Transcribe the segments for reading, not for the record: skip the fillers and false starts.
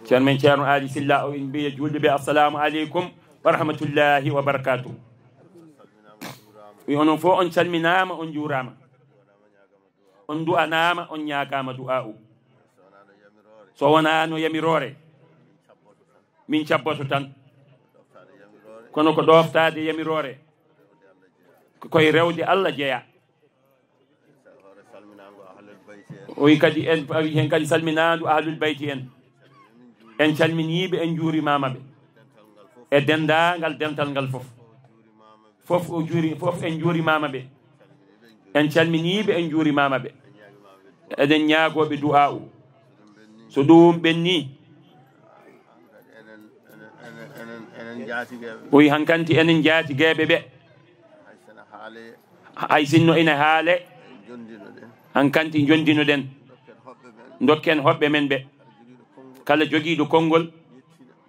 ceerno men ceerno Ali Silla o en mbiya julɓe ɓe assalamu aleykum wa rahmatullahi wa barakatuh. wi onon fof on calminama on juurama on du'anama on ñagama du'a u so wona no yamirore min cabboto tan kono ko ɗoftade yamirore koye rewde Allah jeeya. o wi kadi en wi hen kadi salminandu ahlul bayti en calminiɓe en juurimamaɓe e dendagal dental ngal fof o juuri fof en juurimamaɓe en calminiɓe en juurimamaɓe eɗen ñaagoɓe du'a u so ɗum ɓenni o wi hankanti enen jaatigueɓe ɓe hay sinno ina haale hankanti jondinoɗen dokken hoɓɓe men ɓe kala joguiɗo konngol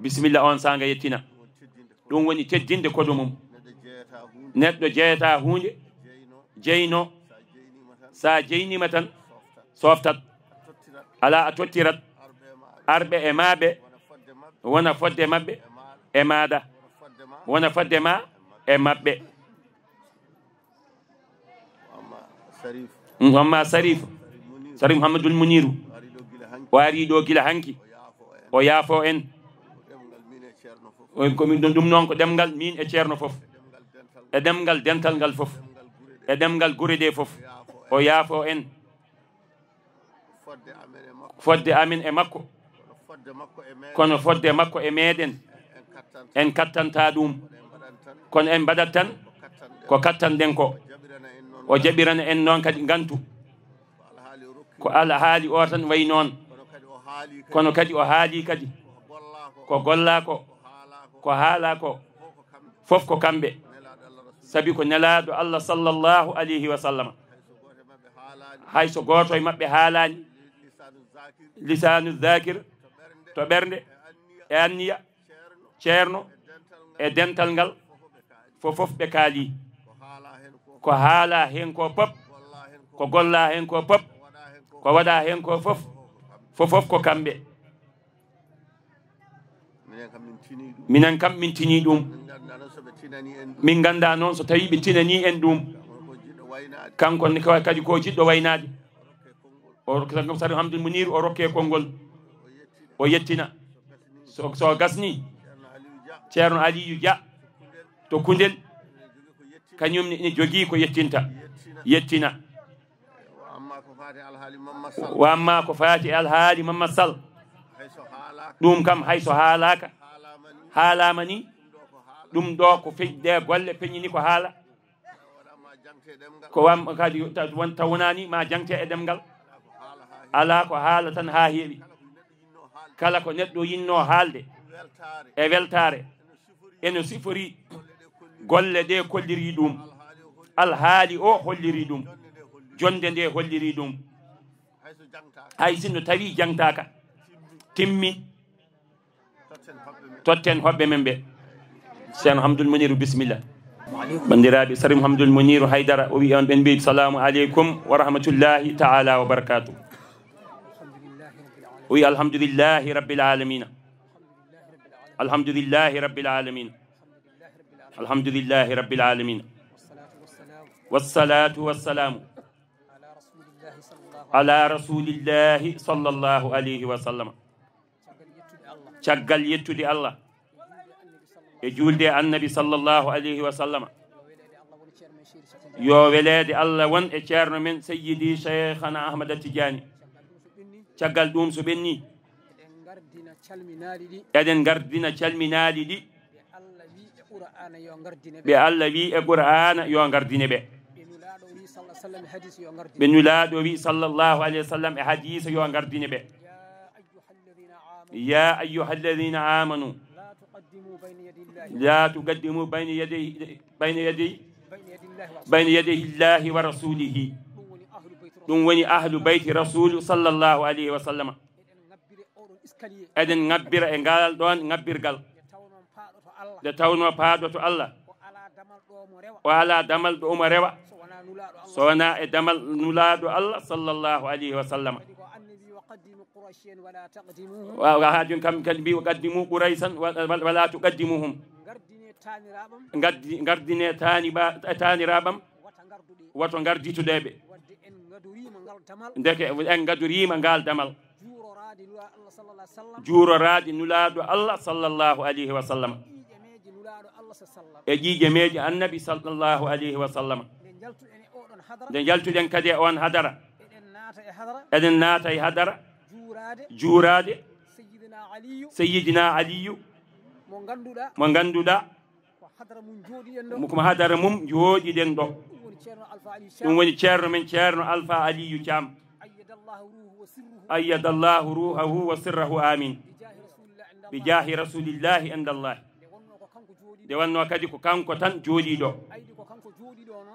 bisimilla on sanga yettina ɗum woni teddinde kodo mum. neɗɗo jeeyata hunde jeyno sa jeynima tan softat ala a tottirat arɓe e maɓe wona fodde mabɓe e maɗa wona fodde ma e mabɓe. wamma Sarif Mouhamadoul Mouniru o ari ɗo gila hanki o yaafo en komin ɗum noon ko ɗemgal min e ceerno fof e ɗemgal dental ngal fof e ɗemgal gure ɗe fof o yaafo en fodde amin e makko kono fodde makko e meɗen en kattanta ɗum kono en mbaɗat tan ko kattanɗen ko o jaɓirana en noon kadi gantu ko Allah haali o tan wayi noon kono kadi o haali kadi ko golla ko haala ko fof ko kamɓe sabi ko nelaɗo Allah sallllahu alayhi wa sallam hayso goto e mabɓe haalani lisanu zakir to ɓernde e anniya ceerno e dental ngal fof ɓe kaali ko haala hen ko pop ko golla hen ko pop ko waɗa hen ko fof ko kamɓe. minen kam min tini ɗum min ganda noon so tawi ɓe tinani en ɗum kanko kadi ko jiɗɗo waynade o Sari Hamdoul Mounir o rokke konngol o yettina so gasni ceerno Aliyu Dia to Koundel kañum ne jogui ko yettinta yettina. wamma ko faati alhaali Mamad Sall ɗum kam hayso haalaka haalama ni ɗum ɗo ko feƴƴde golle peññini ko haala ko wam kadi taw wonani ma jangte e ɗemgal ala ko haala tan ha heeɓi kala ko neɗɗo yinno haalde e weltare eno sifori golle ɗe kolliri ɗum alhaali o holliri ɗum jonde nde holliri ɗum hay sinno tawi jangtaka timmi totten hoɓɓe men ɓe. ceerno Hamdoul Mouniru bisimilla. bandiraɓe Sari Mouhamadoul Mouniru Haydara o wi on ɓen mbi salamu aleykum wa rahmatullahi taala wa barakatuh. o wi alhamdulillahi rabbil alamina alhamdulillahi rabbil alamina alhamdulillahi rabbil alamina wassalatu wassalamu ala rasulillahi sallllahu alayhi wa sallam. caggal yettude Allah e julde annabi sallllahu alayhi wa sallam yo welede Allah won e ceerno men sayyidi cheikhana Ahmada Tidiani. caggal ɗum so ɓenni eɗen gardina calminaɗi ɗi ɓe Allah wi e Qur'ana yo gardine ɓe ɓe nulaɗo wi sallllahu alayhi wa sallam e hadisa yo gardine ɓe. ya ayyuha alladina amanu la tuqaddimu bayna yadayhi llahi wa rasulihi. ɗum woni ahlu bayti rasulu sallllahu alayhi wa sallam. eɗen ngabbira e ngal ɗon ngabbirgal nde tawno paaɗo to Allah o ala damal ɗo omo rewa so wona e damal nulaɗo Allah sallllahu alayhi wa sallam. وهاجون كم كلبي وقدموا قريشا ولا تقدموهم غرديني تاني رابم واتو غردي تدبي ndeke en gadurima ngal damal juuro raadi nulaado Allah sallallahu alayhi wa sallam e jiije meeje annabi sallallahu alayhi wa sallam nde jaltuɗen kadi e on hadara eɗen naata e hadara juuraade sayyidina aliyu mo ngannduɗaa komo hadara mum jooɗiɗen ɗo ɗum woni ceerno men ceerno alpha aliyu thiam ayyadallahu ruhahu wa sirrahu amin bi jahi rasulillahi indallahi nde wanno kadi ko kanko tan jooɗiɗo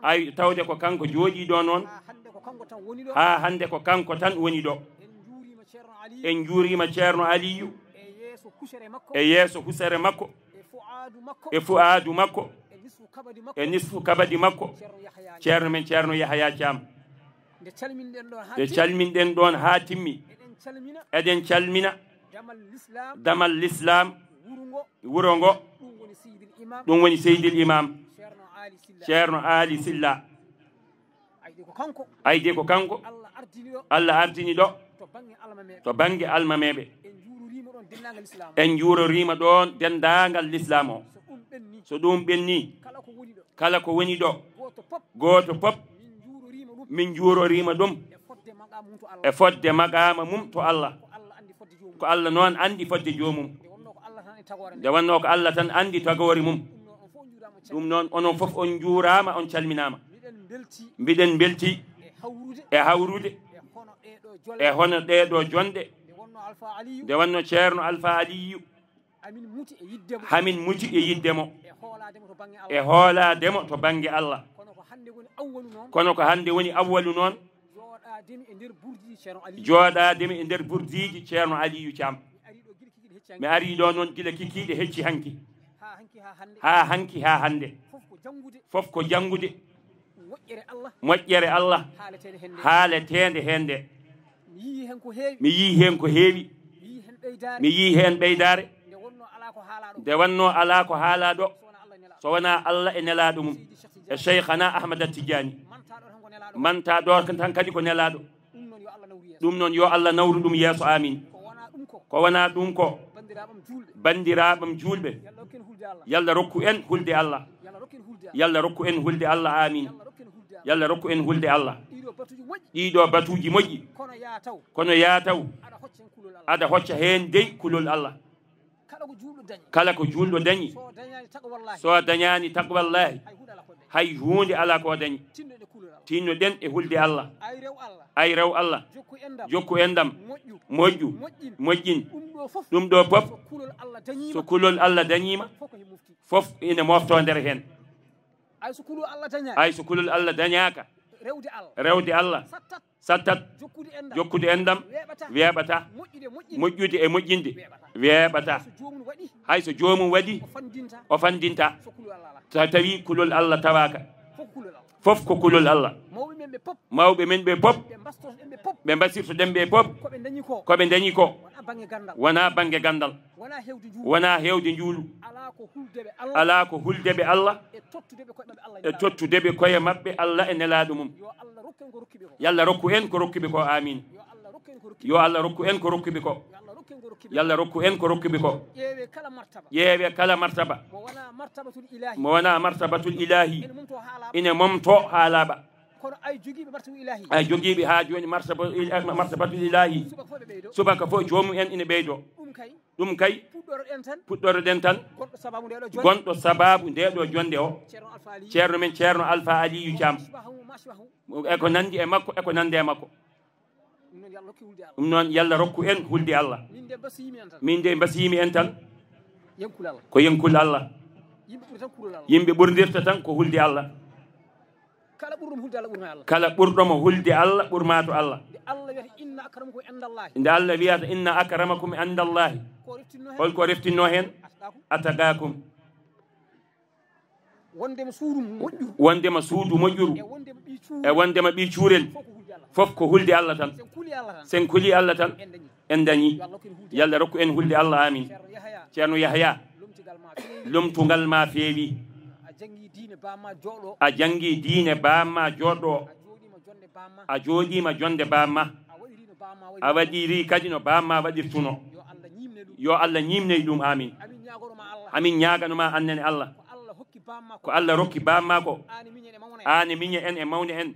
ay tawde ko kanko jooɗiɗo noon ha hande ko kanko tan woni ɗo en juurima ceerno aliyu e yeeso husere makko e fu'aadu makko e nisfu kabadi makko ceerno men ceerno yahaya thiam nde calminɗen ɗon ha timmi eɗen calmina damal l'islam wuro ngo ɗum woni seydil imam ceerno ali silla ayde ko kanko Allah ardini ɗo to bange almameɓe en juurorima ɗon dendagal l'islam o so ɗum ɓenni kala ko woni ɗo goto pop min juurorima ɗum e fodde maqama mum to Allah ko Allah noon andi fodde jomum nde wanno ko Allah tan andi tagori mum ɗum noon onon fof on juurama on calminama mbiɗen belti e hawrude e hono ɗeɗo jonɗe nde wanno ceerno alpha aliyu hamin muti e yiddemo e hoolademo to bange Allah kono ko hande woni awwalu noon jooɗademi e nder burdiji ceerno aliyu thiam mi ari ɗo noon gila kikiɗe hecci hanki ha hanki ha hande fof ko jangude moƴƴere Allah haaletede hende mi yii hen ko heewi mi yii hen ɓeydare nde wanno ala ko haala ɗo so wona Allah e nelaɗo mum e cheikhana ahmad tidiani manta ɗo tan kadi ko nelaɗo ɗum noon yo Allah nawru ɗum yeeso amin ko wona ɗum ko bandiraɓam julɓe yalla rokku en hulde Allah yalla rokku en hulde Allah amin yalla rokku en hulde Allah ɗiɗo batuji moƴƴi kono yataw aɗa hocca hen dey kulol Allah kala ko julɗo dañi so dañani taqwallahi hay hunde ala ko dañi tinno ɗen e hulde Allah ay rew Allah jokku endam moƴƴu moƴƴin ɗum ɗo fof so kulol Allah dañima fof ina mofto nder hen ay so kulol Allah dañaka rewde Allah sattat jokkude endam weeɓata moƴƴude e moƴƴinde weeɓata hay so jomum waɗi o fandinta so tawi kulol Allah tawaka fof ko kulol Allah mawɓe men ɓe pop ɓe mbasirto ɗen ɓe pop koɓe dañi ko wona bange gandal wona hewde juulu ala ko huldeɓe Allah e tottudeɓe koye maɓɓe Allah e nelaɗo mum yalla rokku en ko rokkiɓe ko amin yo Allah rokku en ko rokkiɓe ko yalla rokku en ko rokkiɓe ko ƴeewe kala martaba mo wona martabatul ilahi ine momto ha laaɓa ay jogiiɓe ha joni martabatul ilahi subaka fof jomum en ina ɓeydo ɗum kay puɗɗoroɗen tan gonɗo sababu ndeɗo jonde o ceerno men ceerno alpha aliyu thiam eko nandi e makko eko nande e makko ɗum noon yalla rokku en hulde Allah min de mbasiyimi en tan ko yenkul Allah yimɓe ɓurdirta tan ko hulde Allah kala ɓurɗomo hulde Allah ɓurma to Allah nde Allah wiyata inna akramakum indallahi holko reftinno hen ataqakum wondema suudu moƴƴuru e wondema ɓi cuurel fof ko hulde Allah tan sen kuli Allah tan en dañi yalla rokku en hulde Allah amin ceerno Yahya lomtugal ma feewi a jangi diine bamma joɗɗo a jooɗima jonde bamma a waɗiri kadi no bamma waɗirtuno yo Allah ñimney ɗum amin amin ñaganoma annene Allah ko Allah rokki bamma ko ani miñe en e mawne en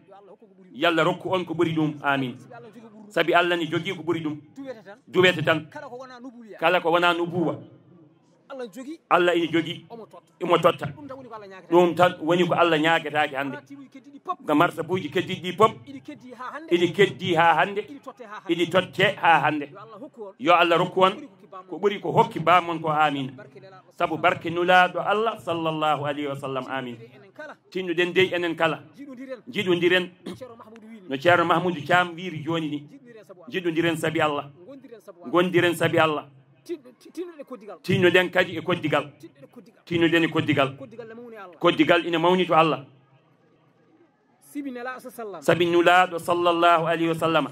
yalla rokku on ko ɓuri ɗum amin sabi Allah ni jogui ko ɓuri ɗum duwete tan kala ko wona nubuwa Allah ina jogui imo totta ɗum tan woni ko Allah ñaguetake hande ga marsabuji keddiɗi ɗi pop iɗi keddi ha hande iɗi totte ha hande yo Allah rokku on ko ɓuri ko hokki bamon ko amin sabu barke nulaɗo Allah sallllahu alayhi wa sallam amin tinnuɗen dey enen kala jiɗodiren no ceerno Mahmoudou Thiam wiiri joni ni jiɗodiren saabi Allah gondiren saabi Allah tinnuɗen kadi e koddigal tinnuɗen e koddigal koddigal ina mawni to Allah sabi nulaɗo sallllahu alayhi wa sallam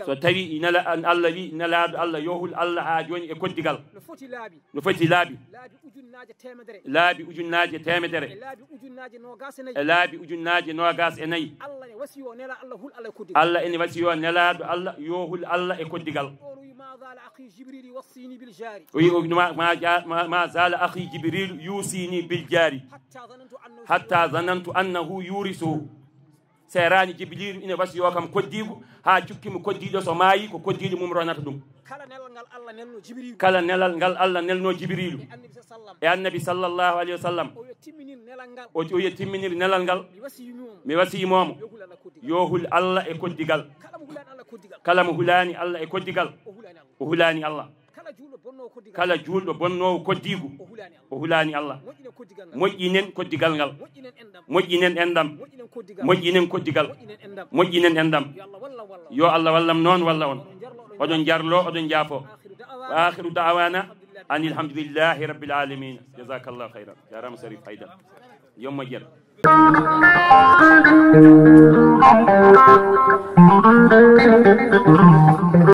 so tawi Allah wi nelaɗo Allah yohul Allah ha joni e koddigal no foti laabi laabi ujunnaje temedere e laabi ujunnaje nogas e nayyi Allah ene wasiyo nelaɗo Allah yohul Allah e koddigal ما زال أخي جبريل يوصيني بالجاري حتى ظننت أنه يورثه سيراني جبريل إن بس يوكم كديغو ها جوكيم كديدو سماي كو كديدو ممرونات دوم كلا نلال نgal الله نلنو جبريل يا النبي صلى الله عليه وسلم o yettiminir nelal ngal mi wasi momo yohul Allah e koddigal kala mo hulani Allah e koddigal o hulani Allah kala julɗo bonnowo koddigu o hulani Allah moƴƴinen koddigal ngal moƴƴinen endam moƴƴinen koddigal moƴƴinen endam yo Allah wallam noon walla on oɗon jarlo oɗon jaafo wa akhiru da'wana أن الحمد لله رب العالمين جزاك الله خيرا يا رام سريف حيدر يوم مجر